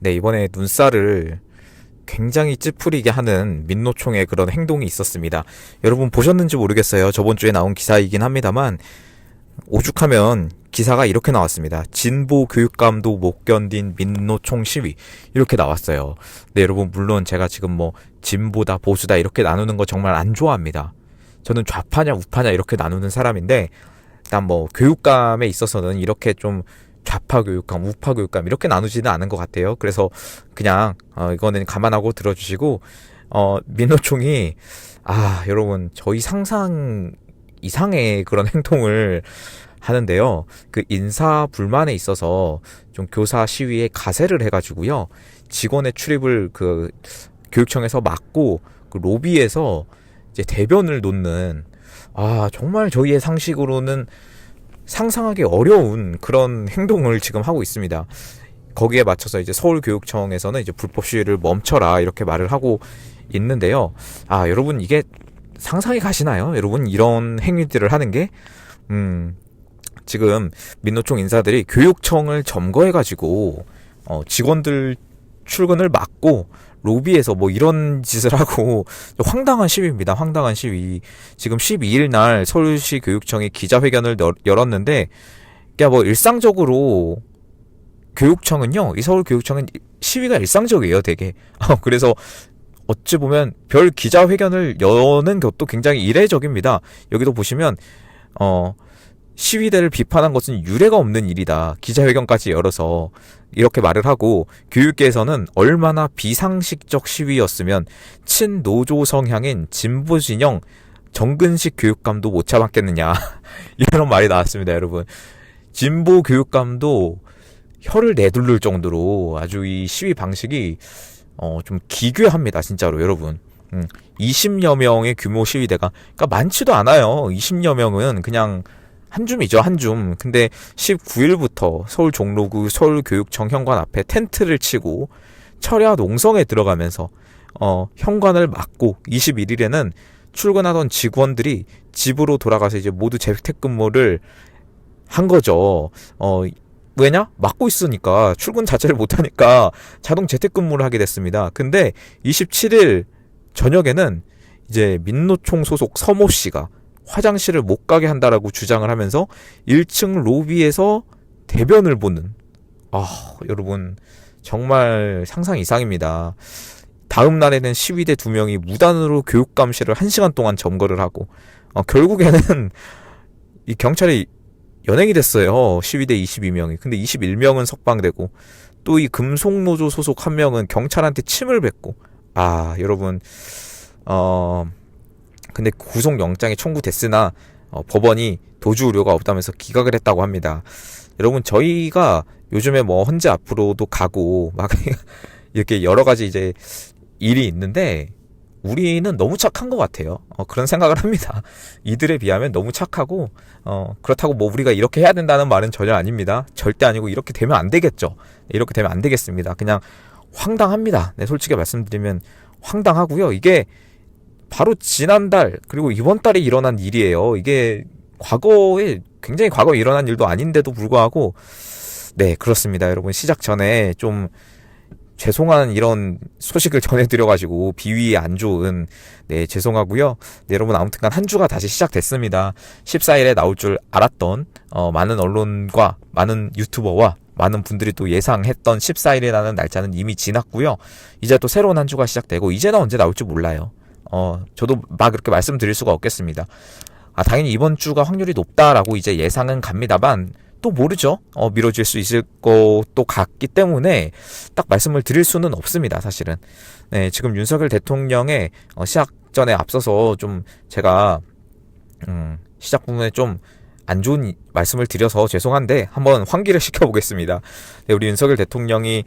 네, 이번에 눈살을 굉장히 찌푸리게 하는 민노총의 그런 행동이 있었습니다. 여러분 보셨는지 모르겠어요. 저번 주에 나온 기사이긴 합니다만, 오죽하면 기사가 이렇게 나왔습니다. 진보 교육감도 못 견딘 민노총 시위. 이렇게 나왔어요. 네, 여러분, 물론 제가 지금 뭐, 진보다, 보수다, 이렇게 나누는 거 정말 안 좋아합니다. 저는 좌파냐, 우파냐, 이렇게 나누는 사람인데, 일단 뭐, 교육감에 있어서는 이렇게 좀, 좌파 교육감, 우파 교육감, 이렇게 나누지는 않은 것 같아요. 그래서 그냥, 이거는 감안하고 들어주시고, 민노총이, 여러분, 저희 상상 이상의 그런 행동을 하는데요. 그 인사 불만에 있어서 좀 교사 시위에 가세를 해가지고요. 직원의 출입을 그 교육청에서 막고 그 로비에서 이제 대변을 놓는, 정말 저희의 상식으로는 상상하기 어려운 그런 행동을 지금 하고 있습니다. 거기에 맞춰서 이제 서울교육청에서는 이제 불법 시위를 멈춰라 이렇게 말을 하고 있는데요. 여러분, 이게 상상이 가시나요? 여러분, 이런 행위들을 하는 게 지금 민노총 인사들이 교육청을 점거해가지고 직원들 출근을 막고 로비에서 뭐 이런 짓을 하고, 황당한 시위입니다. 황당한 시위. 지금 12일 날 서울시 교육청이 기자회견을 열었는데, 그러니까 뭐 일상적으로 교육청은요, 이 서울 교육청은 시위가 일상적이에요, 되게. 그래서 어찌 보면 별 기자회견을 여는 것도 굉장히 이례적입니다. 여기도 보시면 시위대를 비판한 것은 유례가 없는 일이다. 기자회견까지 열어서 이렇게 말을 하고, 교육계에서는 얼마나 비상식적 시위였으면 친노조 성향인 진보 진영 정근식 교육감도 못 참았겠느냐. 이런 말이 나왔습니다, 여러분. 진보 교육감도 혀를 내둘를 정도로 아주 이 시위 방식이 좀 기괴합니다, 진짜로, 여러분. 20여 명의 규모 시위대가, 그러니까 많지도 않아요. 20여 명은 그냥 한 줌이죠, 한 줌. 근데 19일부터 서울 종로구 서울교육청 현관 앞에 텐트를 치고 철야 농성에 들어가면서 현관을 막고, 21일에는 출근하던 직원들이 집으로 돌아가서 이제 모두 재택근무를 한 거죠. 왜냐? 막고 있으니까, 출근 자체를 못하니까 자동 재택근무를 하게 됐습니다. 근데 27일 저녁에는 이제 민노총 소속 서모 씨가 화장실을 못 가게 한다라고 주장을 하면서 1층 로비에서 대변을 보는, 여러분, 정말 상상 이상입니다. 다음 날에는 시위대 2명이 무단으로 교육감실을 1시간 동안 점거를 하고, 결국에는 이 경찰이 연행이 됐어요. 시위대 22명이. 근데 21명은 석방되고, 또 이 금속노조 소속 1명은 경찰한테 침을 뱉고, 여러분, 근데 구속영장이 청구됐으나 법원이 도주 우려가 없다면서 기각을 했다고 합니다. 여러분, 저희가 요즘에 뭐 헌재 앞으로도 가고 막 이렇게 여러 가지 이제 일이 있는데, 우리는 너무 착한 것 같아요. 그런 생각을 합니다. 이들에 비하면 너무 착하고, 그렇다고 뭐 우리가 이렇게 해야 된다는 말은 전혀 아닙니다. 절대 아니고, 이렇게 되면 안 되겠죠. 이렇게 되면 안 되겠습니다. 그냥 황당합니다. 네, 솔직히 말씀드리면 황당하고요. 이게 바로 지난달 그리고 이번 달에 일어난 일이에요. 이게 굉장히 과거에 일어난 일도 아닌데도 불구하고, 네, 그렇습니다. 여러분, 시작 전에 좀 죄송한 이런 소식을 전해드려가지고 비위에 안 좋은, 네, 죄송하고요. 네, 여러분, 아무튼간 한 주가 다시 시작됐습니다. 14일에 나올 줄 알았던 많은 언론과 많은 유튜버와 많은 분들이 또 예상했던 14일이라는 날짜는 이미 지났고요. 이제 또 새로운 한 주가 시작되고, 이제는 언제 나올지 몰라요. 저도 막 그렇게 말씀드릴 수가 없겠습니다. 당연히 이번 주가 확률이 높다라고 이제 예상은 갑니다만, 또 모르죠. 미뤄질 수 있을 것도 같기 때문에 딱 말씀을 드릴 수는 없습니다, 사실은. 네, 지금 윤석열 대통령의 시작 전에 앞서서 좀 제가 시작 부분에 좀 안 좋은 말씀을 드려서 죄송한데 한번 환기를 시켜보겠습니다. 네, 우리 윤석열 대통령이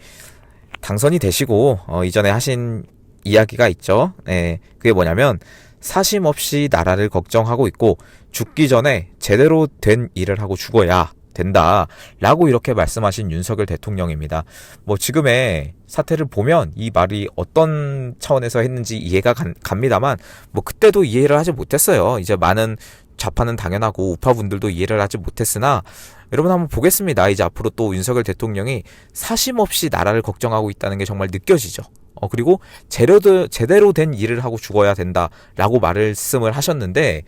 당선이 되시고 이전에 하신 이야기가 있죠. 네, 그게 뭐냐면, 사심 없이 나라를 걱정하고 있고 죽기 전에 제대로 된 일을 하고 죽어야 된다 라고 이렇게 말씀하신 윤석열 대통령입니다. 뭐 지금의 사태를 보면 이 말이 어떤 차원에서 했는지 이해가 갑니다만, 뭐 그때도 이해를 하지 못했어요. 이제 많은 좌파는 당연하고 우파분들도 이해를 하지 못했으나 여러분 한번 보겠습니다. 이제 앞으로 또 윤석열 대통령이 사심 없이 나라를 걱정하고 있다는 게 정말 느껴지죠. 그리고 제대로 된 일을 하고 죽어야 된다라고 말씀을 하셨는데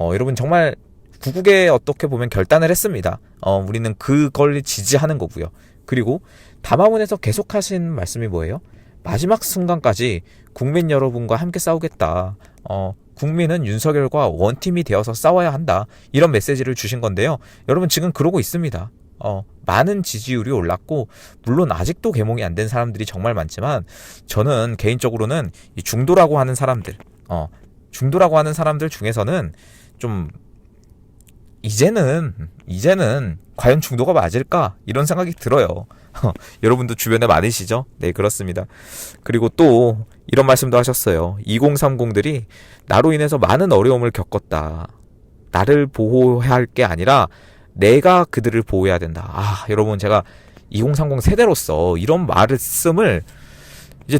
여러분 정말 구국에 어떻게 보면 결단을 했습니다. 우리는 그걸 지지하는 거고요. 그리고 담화문에서 계속 하신 말씀이 뭐예요? 마지막 순간까지 국민 여러분과 함께 싸우겠다. 국민은 윤석열과 원팀이 되어서 싸워야 한다. 이런 메시지를 주신 건데요. 여러분 지금 그러고 있습니다. 많은 지지율이 올랐고 물론 아직도 계몽이 안 된 사람들이 정말 많지만 저는 개인적으로는 이 중도라고 하는 사람들 중에서는 좀 이제는 과연 중도가 맞을까? 이런 생각이 들어요. 여러분도 주변에 많으시죠? 네, 그렇습니다. 그리고 또 이런 말씀도 하셨어요. 2030들이 나로 인해서 많은 어려움을 겪었다. 나를 보호해야 할 게 아니라 내가 그들을 보호해야 된다. 여러분 제가 2030 세대로서 이런 말씀을 이제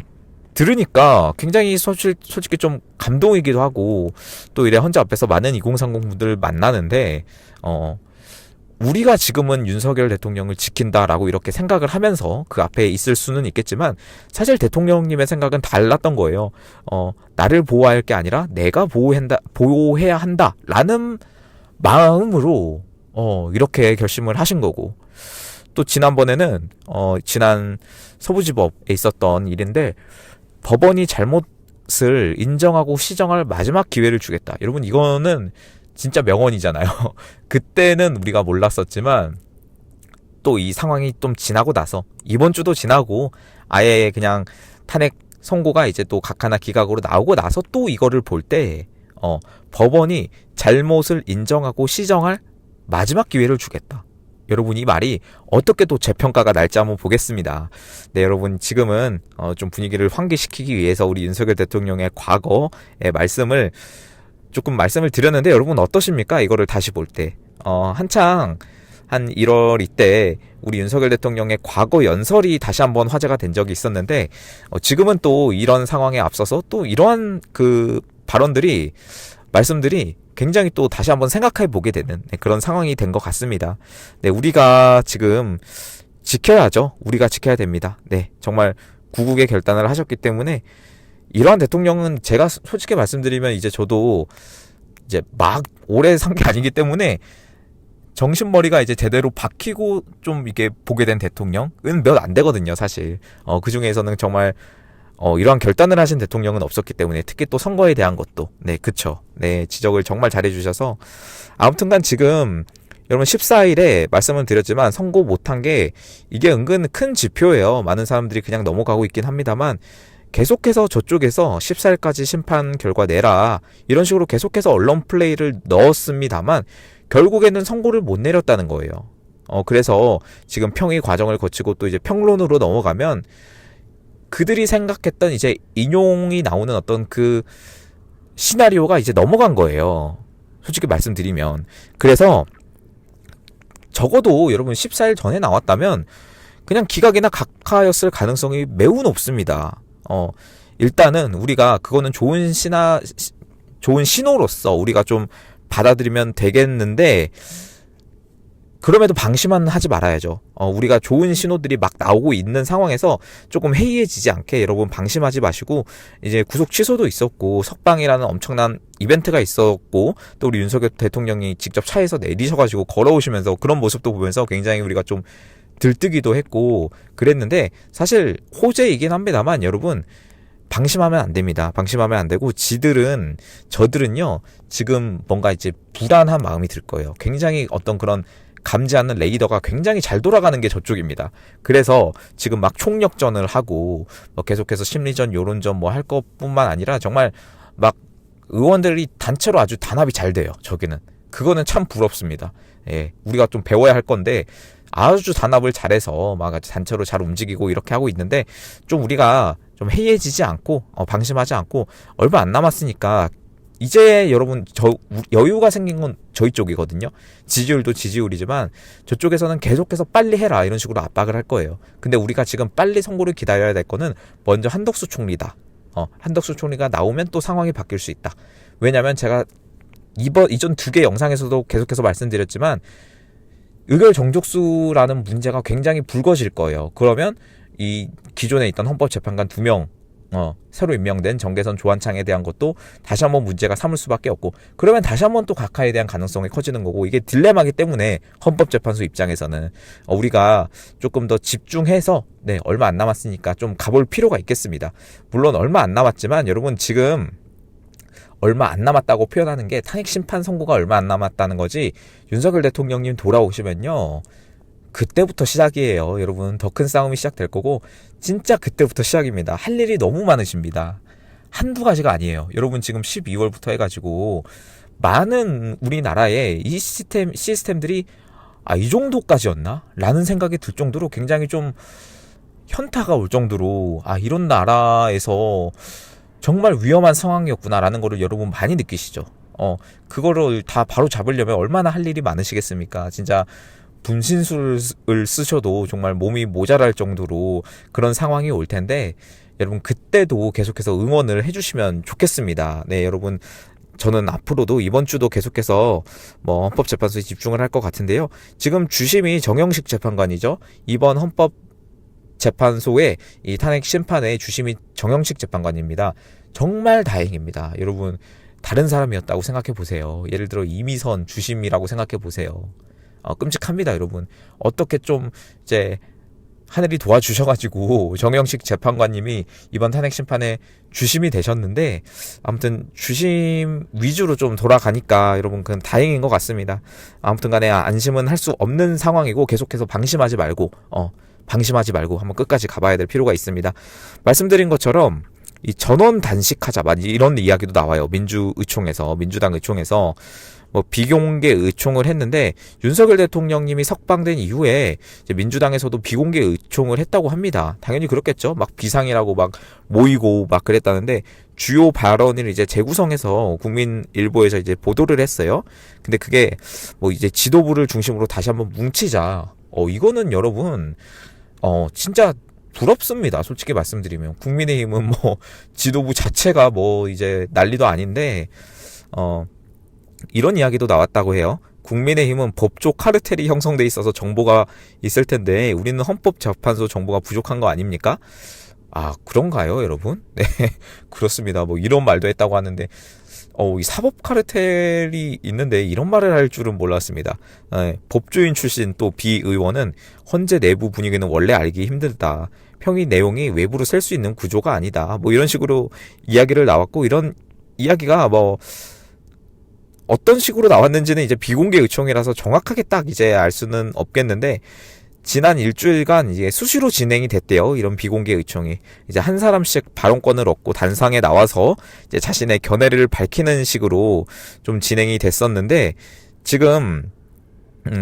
들으니까 굉장히 솔직히 좀 감동이기도 하고 또 이래 헌재 앞에서 많은 2030분들 만나는데 우리가 지금은 윤석열 대통령을 지킨다라고 이렇게 생각을 하면서 그 앞에 있을 수는 있겠지만 사실 대통령님의 생각은 달랐던 거예요. 나를 보호할 게 아니라 내가 보호해야 한다라는 마음으로 이렇게 결심을 하신 거고 또 지난번에는 지난 서부지법에 있었던 일인데 법원이 잘못을 인정하고 시정할 마지막 기회를 주겠다. 여러분 이거는 진짜 명언이잖아요. 그때는 우리가 몰랐었지만 또 이 상황이 좀 지나고 나서 이번 주도 지나고 아예 그냥 탄핵 선고가 이제 또 각하나 기각으로 나오고 나서 또 이거를 볼 때 법원이 잘못을 인정하고 시정할 마지막 기회를 주겠다. 여러분 이 말이 어떻게 또 재평가가 날지 한번 보겠습니다. 네, 여러분 지금은 좀 분위기를 환기시키기 위해서 우리 윤석열 대통령의 과거의 말씀을 드렸는데 여러분 어떠십니까? 이거를 다시 볼 때 한창 한 1월 이때 우리 윤석열 대통령의 과거 연설이 다시 한번 화제가 된 적이 있었는데 지금은 또 이런 상황에 앞서서 또 이러한 그 말씀들이 굉장히 또 다시 한번 생각해 보게 되는 그런 상황이 된 것 같습니다. 네, 우리가 지금 지켜야죠. 우리가 지켜야 됩니다. 네, 정말 구국의 결단을 하셨기 때문에 이러한 대통령은 제가 솔직히 말씀드리면 이제 저도 이제 막 오래 산 게 아니기 때문에 정신머리가 이제 제대로 박히고 좀 이게 보게 된 대통령은 몇 안 되거든요, 사실. 그 중에서는 정말 이러한 결단을 하신 대통령은 없었기 때문에 특히 또 선거에 대한 것도 네, 그쵸. 네, 지적을 정말 잘해주셔서 아무튼간 지금 여러분 14일에 말씀을 드렸지만 선고 못한 게 이게 은근 큰 지표예요. 많은 사람들이 그냥 넘어가고 있긴 합니다만 계속해서 저쪽에서 14일까지 심판 결과 내라 이런 식으로 계속해서 언론 플레이를 넣었습니다만 결국에는 선고를 못 내렸다는 거예요. 그래서 지금 평의 과정을 거치고 또 이제 평론으로 넘어가면 그들이 생각했던 이제 인용이 나오는 어떤 그 시나리오가 이제 넘어간 거예요. 솔직히 말씀드리면. 그래서 적어도 여러분 14일 전에 나왔다면 그냥 기각이나 각하였을 가능성이 매우 높습니다. 일단은 우리가 그거는 좋은 신호로서 우리가 좀 받아들이면 되겠는데 그럼에도 방심은 하지 말아야죠. 우리가 좋은 신호들이 막 나오고 있는 상황에서 조금 해이해지지 않게 여러분 방심하지 마시고 이제 구속 취소도 있었고 석방이라는 엄청난 이벤트가 있었고 또 우리 윤석열 대통령이 직접 차에서 내리셔가지고 걸어오시면서 그런 모습도 보면서 굉장히 우리가 좀 들뜨기도 했고 그랬는데 사실 호재이긴 합니다만 여러분 방심하면 안 됩니다. 방심하면 안 되고 저들은요 지금 뭔가 이제 불안한 마음이 들 거예요. 굉장히 어떤 그런 감지하는 레이더가 굉장히 잘 돌아가는 게 저쪽입니다. 그래서 지금 막 총력전을 하고 계속해서 심리전, 여론전 뭐 할 것뿐만 아니라 정말 막 의원들이 단체로 아주 단합이 잘 돼요. 저기는 그거는 참 부럽습니다. 예, 우리가 좀 배워야 할 건데 아주 단합을 잘해서 막 단체로 잘 움직이고 이렇게 하고 있는데 좀 우리가 좀 해이해지지 않고 방심하지 않고 얼마 안 남았으니까 이제 여러분 여유가 생긴 건 저희 쪽이거든요. 지지율도 지지율이지만 저쪽에서는 계속해서 빨리 해라 이런 식으로 압박을 할 거예요. 근데 우리가 지금 빨리 선고를 기다려야 될 거는 먼저 한덕수 총리다. 한덕수 총리가 나오면 또 상황이 바뀔 수 있다. 왜냐면 제가 이전 두 개 영상에서도 계속해서 말씀드렸지만 의결 정족수라는 문제가 굉장히 불거질 거예요. 그러면 이 기존에 있던 헌법재판관 2명 새로 임명된 정계선 조한창에 대한 것도 다시 한번 문제가 삼을 수밖에 없고, 그러면 다시 한번 또 각하에 대한 가능성이 커지는 거고, 이게 딜레마기 때문에 헌법재판소 입장에서는 우리가 조금 더 집중해서 얼마 안 남았으니까 좀 가볼 필요가 있겠습니다. 물론 얼마 안 남았지만 여러분, 지금 얼마 안 남았다고 표현하는 게 탄핵 심판 선고가 얼마 안 남았다는 거지, 윤석열 대통령님 돌아오시면요 그때부터 시작이에요. 여러분, 더 큰 싸움이 시작될 거고, 진짜 그때부터 시작입니다. 할 일이 너무 많으십니다. 한두 가지가 아니에요. 여러분, 지금 12월부터 해가지고 많은 우리나라의 이 시스템들이 이 정도까지였나? 라는 생각이 들 정도로 굉장히 좀 현타가 올 정도로 이런 나라에서 정말 위험한 상황이었구나라는 거를 여러분 많이 느끼시죠. 그거를 다 바로 잡으려면 얼마나 할 일이 많으시겠습니까? 진짜 분신술을 쓰셔도 정말 몸이 모자랄 정도로 그런 상황이 올 텐데, 여러분 그때도 계속해서 응원을 해주시면 좋겠습니다. 네, 여러분, 저는 앞으로도 이번 주도 계속해서 헌법재판소에 집중을 할 것 같은데요. 지금 주심이 정영식 재판관이죠. 이번 헌법재판소의 이 탄핵 심판의 주심이 정영식 재판관입니다. 정말 다행입니다. 여러분, 다른 사람이었다고 생각해 보세요. 예를 들어 이미선 주심이라고 생각해 보세요. 끔찍합니다, 여러분. 어떻게 좀 이제 하늘이 도와주셔가지고 정영식 재판관님이 이번 탄핵 심판에 주심이 되셨는데, 아무튼 주심 위주로 좀 돌아가니까 여러분 그건 다행인 것 같습니다. 아무튼간에 안심은 할 수 없는 상황이고, 계속해서 방심하지 말고 한번 끝까지 가봐야 될 필요가 있습니다. 말씀드린 것처럼 이 전원 단식하자, 이런 이야기도 나와요. 민주당 의총에서 비공개 의총을 했는데, 윤석열 대통령님이 석방된 이후에 이제 민주당에서도 비공개 의총을 했다고 합니다. 당연히 그렇겠죠. 비상이라고 모이고 그랬다는데, 주요 발언을 이제 재구성해서 국민일보에서 이제 보도를 했어요. 근데 그게 이제 지도부를 중심으로 다시 한번 뭉치자. 이거는 여러분, 진짜 부럽습니다. 솔직히 말씀드리면. 국민의힘은 지도부 자체가 이제 난리도 아닌데, 이런 이야기도 나왔다고 해요. 국민의힘은 법조 카르텔이 형성돼 있어서 정보가 있을 텐데 우리는 헌법재판소 정보가 부족한 거 아닙니까? 그런가요, 여러분? 네, 그렇습니다. 이런 말도 했다고 하는데, 이 사법 카르텔이 있는데 이런 말을 할 줄은 몰랐습니다. 법조인 출신 또 비의원은 헌재 내부 분위기는 원래 알기 힘들다. 평의 내용이 외부로 셀 수 있는 구조가 아니다. 이런 식으로 이야기를 나왔고, 이런 이야기가 어떤 식으로 나왔는지는 이제 비공개 의총이라서 정확하게 딱 이제 알 수는 없겠는데, 지난 일주일간 이제 수시로 진행이 됐대요. 이런 비공개 의총이 이제 한 사람씩 발언권을 얻고 단상에 나와서 이제 자신의 견해를 밝히는 식으로 좀 진행이 됐었는데, 지금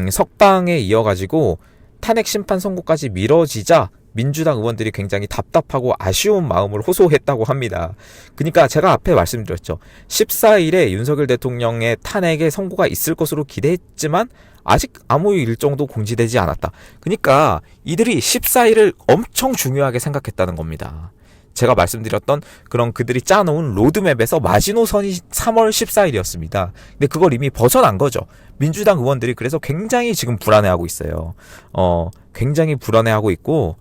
석방에 이어가지고 탄핵 심판 선고까지 미뤄지자 민주당 의원들이 굉장히 답답하고 아쉬운 마음을 호소했다고 합니다. 그러니까 제가 앞에 말씀드렸죠. 14일에 윤석열 대통령의 탄핵에 선고가 있을 것으로 기대했지만 아직 아무 일정도 공지되지 않았다. 그러니까 이들이 14일을 엄청 중요하게 생각했다는 겁니다. 제가 말씀드렸던 그런 그들이 짜놓은 로드맵에서 마지노선이 3월 14일이었습니다. 근데 그걸 이미 벗어난 거죠. 민주당 의원들이 그래서 굉장히 지금 불안해하고 있어요. 굉장히 불안해하고 있고,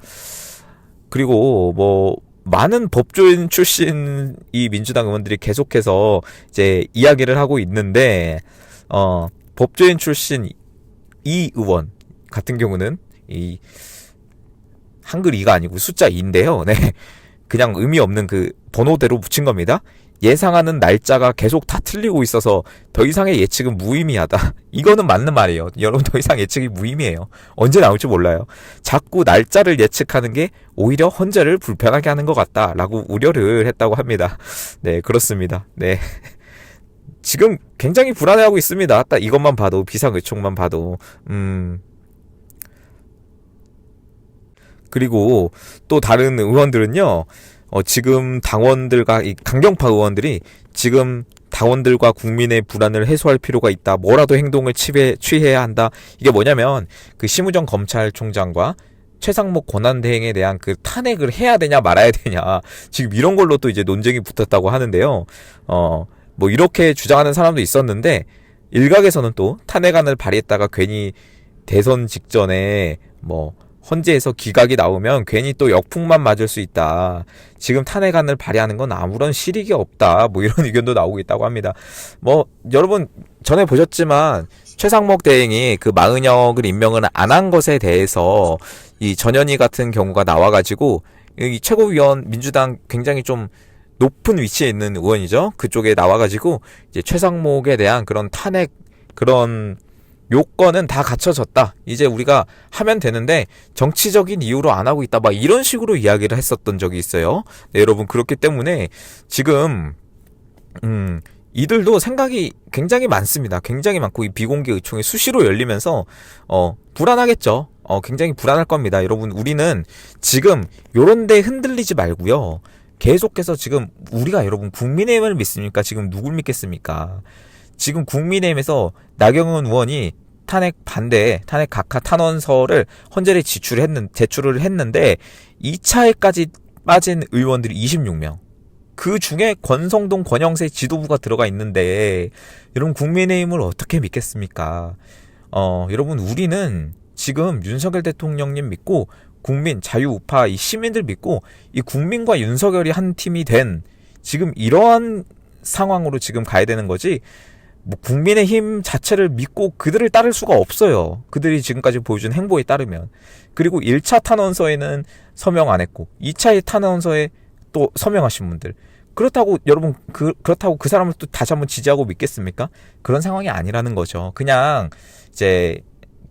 그리고 많은 법조인 출신 이 민주당 의원들이 계속해서 이제 이야기를 하고 있는데, 법조인 출신 이 의원 같은 경우는 이 한글 2가 아니고 숫자 2인데요. 네. 그냥 의미 없는 그 번호대로 붙인 겁니다. 예상하는 날짜가 계속 다 틀리고 있어서 더 이상의 예측은 무의미하다. 이거는 맞는 말이에요. 여러분, 더 이상 예측이 무의미해요. 언제 나올지 몰라요. 자꾸 날짜를 예측하는 게 오히려 헌재를 불편하게 하는 것 같다라고 우려를 했다고 합니다. 네, 그렇습니다. 네. 지금 굉장히 불안해하고 있습니다. 딱 이것만 봐도, 비상의총만 봐도. 그리고 또 다른 의원들은요, 지금 당원들과 이 강경파 의원들이 지금 당원들과 국민의 불안을 해소할 필요가 있다. 뭐라도 행동을 취해야 한다. 이게 뭐냐면 그 심우정 검찰총장과 최상목 권한대행에 대한 그 탄핵을 해야 되냐 말아야 되냐. 지금 이런 걸로 또 이제 논쟁이 붙었다고 하는데요. 뭐 이렇게 주장하는 사람도 있었는데 일각에서는 또 탄핵안을 발의했다가 괜히 대선 직전에 뭐 헌재에서 기각이 나오면 괜히 또 역풍만 맞을 수 있다. 지금 탄핵안을 발의하는 건 아무런 실익이 없다. 뭐 이런 의견도 나오고 있다고 합니다. 뭐 여러분 전에 보셨지만 최상목 대행이 그 마은혁을 임명을 안 한 것에 대해서 이 전현희 같은 경우가 나와가지고 이 최고위원 민주당 굉장히 좀 높은 위치에 있는 의원이죠. 그쪽에 나와가지고 이제 최상목에 대한 그런 탄핵 그런 요건은 다 갖춰졌다. 이제 우리가 하면 되는데 정치적인 이유로 안 하고 있다. 막 이런 식으로 이야기를 했었던 적이 있어요. 네, 여러분 그렇기 때문에 지금 이들도 생각이 굉장히 많습니다. 굉장히 많고 이 비공개 의총이 수시로 열리면서 불안하겠죠. 굉장히 불안할 겁니다. 여러분 우리는 지금 요런 데 흔들리지 말고요. 계속해서 지금 우리가 여러분 국민의힘을 믿습니까? 지금 누굴 믿겠습니까? 지금 국민의힘에서 나경원 의원이 탄핵 반대, 탄핵 각하 탄원서를 헌재에 제출을 했는데 2차에까지 빠진 의원들이 26명. 그 중에 권성동, 권영세 지도부가 들어가 있는데 여러분 국민의힘을 어떻게 믿겠습니까? 여러분 우리는 지금 윤석열 대통령님 믿고 국민, 자유우파, 이 시민들 믿고 이 국민과 윤석열이 한 팀이 된 지금 이러한 상황으로 지금 가야 되는 거지 뭐 국민의힘 자체를 믿고 그들을 따를 수가 없어요. 그들이 지금까지 보여준 행보에 따르면. 그리고 1차 탄원서에는 서명 안 했고 2차 탄원서에 또 서명하신 분들. 그렇다고 여러분 그렇다고 그 사람을 또 다시 한번 지지하고 믿겠습니까? 그런 상황이 아니라는 거죠. 그냥 이제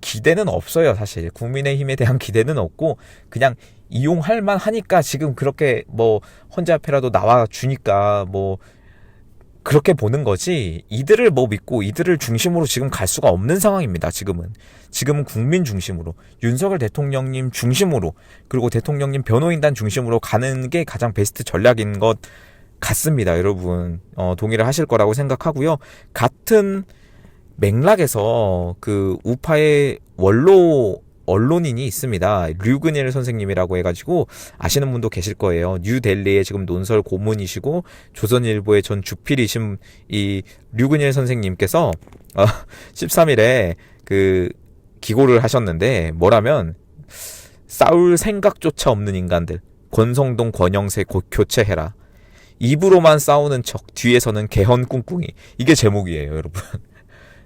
기대는 없어요. 사실 국민의힘에 대한 기대는 없고 그냥 이용할 만하니까 지금 그렇게 뭐 헌재 앞에라도 나와 주니까 뭐 그렇게 보는 거지 이들을 뭐 믿고 이들을 중심으로 지금 갈 수가 없는 상황입니다. 지금은 국민 중심으로 윤석열 대통령님 중심으로 그리고 대통령님 변호인단 중심으로 가는 게 가장 베스트 전략인 것 같습니다. 여러분 동의를 하실 거라고 생각하고요. 같은 맥락에서 그 우파의 원로 언론인이 있습니다. 류근일 선생님이라고 해가지고 아시는 분도 계실 거예요. 뉴델리의 지금 논설 고문이시고 조선일보의 전 주필이신 이 류근일 선생님께서 13일에 그 기고를 하셨는데 뭐라면 싸울 생각조차 없는 인간들 권성동 권영세 곧 교체해라. 입으로만 싸우는 척 뒤에서는 개헌 꿍꿍이. 이게 제목이에요 여러분.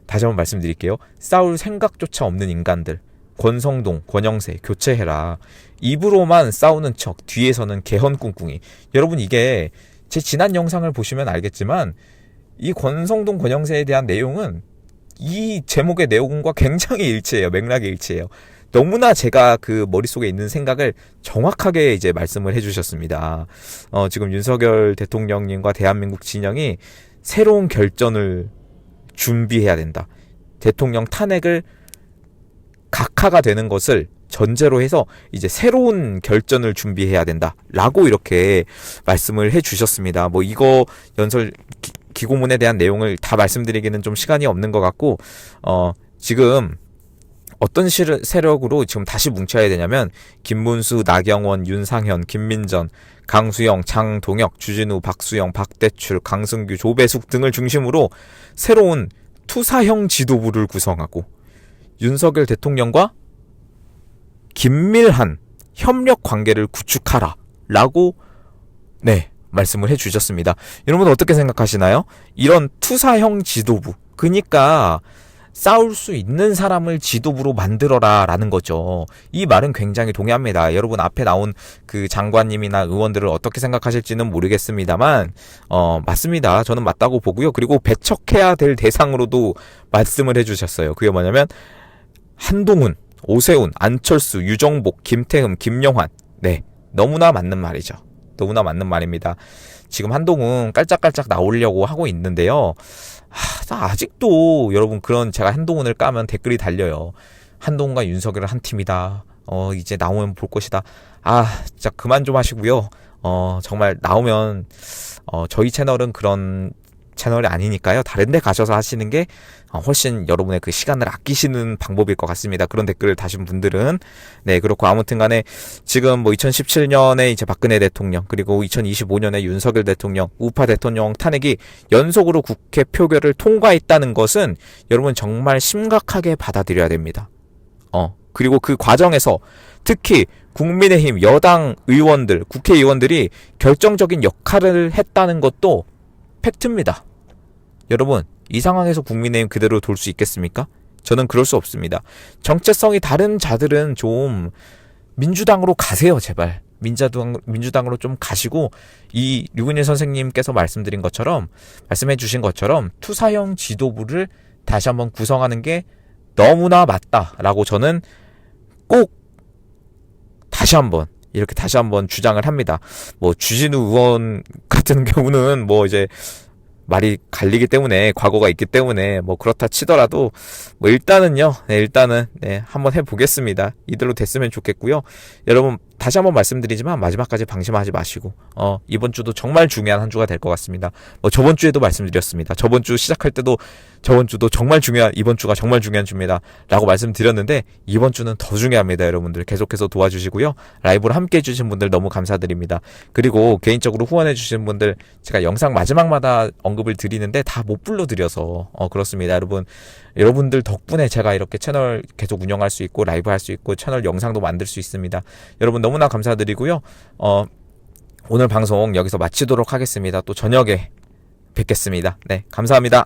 다시 한번 말씀드릴게요. 싸울 생각조차 없는 인간들 권성동, 권영세 교체해라. 입으로만 싸우는 척 뒤에서는 개헌 꿍꿍이. 여러분 이게 제 지난 영상을 보시면 알겠지만 이 권성동, 권영세에 대한 내용은 이 제목의 내용과 굉장히 일치해요. 맥락이 일치해요. 너무나 제가 그 머릿속에 있는 생각을 정확하게 이제 말씀을 해주셨습니다. 지금 윤석열 대통령님과 대한민국 진영이 새로운 결전을 준비해야 된다. 대통령 탄핵을 각하가 되는 것을 전제로 해서 이제 새로운 결전을 준비해야 된다. 라고 이렇게 말씀을 해 주셨습니다. 뭐 이거 기고문에 대한 내용을 다 말씀드리기는 좀 시간이 없는 것 같고, 지금 어떤 세력으로 지금 다시 뭉쳐야 되냐면, 김문수, 나경원, 윤상현, 김민전, 강수영, 장동혁, 주진우, 박수영, 박대출, 강승규, 조배숙 등을 중심으로 새로운 투사형 지도부를 구성하고 윤석열 대통령과 긴밀한 협력 관계를 구축하라 라고 말씀을 해주셨습니다. 여러분 어떻게 생각하시나요? 이런 투사형 지도부, 그러니까 싸울 수 있는 사람을 지도부로 만들어라 라는 거죠. 이 말은 굉장히 동의합니다. 여러분 앞에 나온 그 장관님이나 의원들을 어떻게 생각하실지는 모르겠습니다만 맞습니다. 저는 맞다고 보고요. 그리고 배척해야 될 대상으로도 말씀을 해주셨어요. 그게 뭐냐면 한동훈, 오세훈, 안철수, 유정복, 김태흠, 김영환. 너무나 맞는 말이죠. 너무나 맞는 말입니다. 지금 한동훈 깔짝깔짝 나오려고 하고 있는데요. 아직도 여러분 그런 제가 한동훈을 까면 댓글이 달려요. 한동훈과 윤석열은 한 팀이다. 이제 나오면 볼 것이다. 진짜 그만 좀 하시고요. 정말 나오면 저희 채널은 그런 채널이 아니니까요. 다른 데 가셔서 하시는 게 훨씬 여러분의 그 시간을 아끼시는 방법일 것 같습니다. 그런 댓글을 다신 분들은. 네, 그렇고 아무튼 간에 지금 뭐 2017년에 이제 박근혜 대통령, 그리고 2025년에 윤석열 대통령, 우파 대통령 탄핵이 연속으로 국회 표결을 통과했다는 것은 여러분 정말 심각하게 받아들여야 됩니다. 그리고 그 과정에서 특히 국민의힘 여당 의원들, 국회의원들이 결정적인 역할을 했다는 것도 팩트입니다. 여러분, 이 상황에서 국민의힘 그대로 돌 수 있겠습니까? 저는 그럴 수 없습니다. 정체성이 다른 자들은 좀 민주당으로 가세요, 제발. 민주당으로 좀 가시고, 이 류근일 선생님께서 말씀해 주신 것처럼 투사형 지도부를 다시 한번 구성하는 게 너무나 맞다라고 저는 꼭 다시 한번 주장을 합니다. 뭐 주진우 의원 같은 경우는 뭐 이제 말이 갈리기 때문에, 과거가 있기 때문에 뭐 그렇다 치더라도 뭐 일단은요, 한번 해보겠습니다. 이대로 됐으면 좋겠고요. 여러분 다시 한번 말씀드리지만 마지막까지 방심하지 마시고 이번 주도 정말 중요한 한 주가 될 것 같습니다. 뭐 저번 주에도 말씀드렸습니다. 저번 주 시작할 때도 이번 주가 정말 중요한 주입니다 라고 말씀드렸는데, 이번 주는 더 중요합니다. 여러분들 계속해서 도와주시고요. 라이브를 함께 해주신 분들 너무 감사드립니다. 그리고 개인적으로 후원해 주신 분들 제가 영상 마지막마다 언급을 드리는데 다 못 불러드려서 그렇습니다. 여러분들 덕분에 제가 이렇게 채널 계속 운영할 수 있고 라이브 할 수 있고 채널 영상도 만들 수 있습니다. 여러분 너무나 감사드리고요. 오늘 방송 여기서 마치도록 하겠습니다. 또 저녁에 뵙겠습니다. 네, 감사합니다.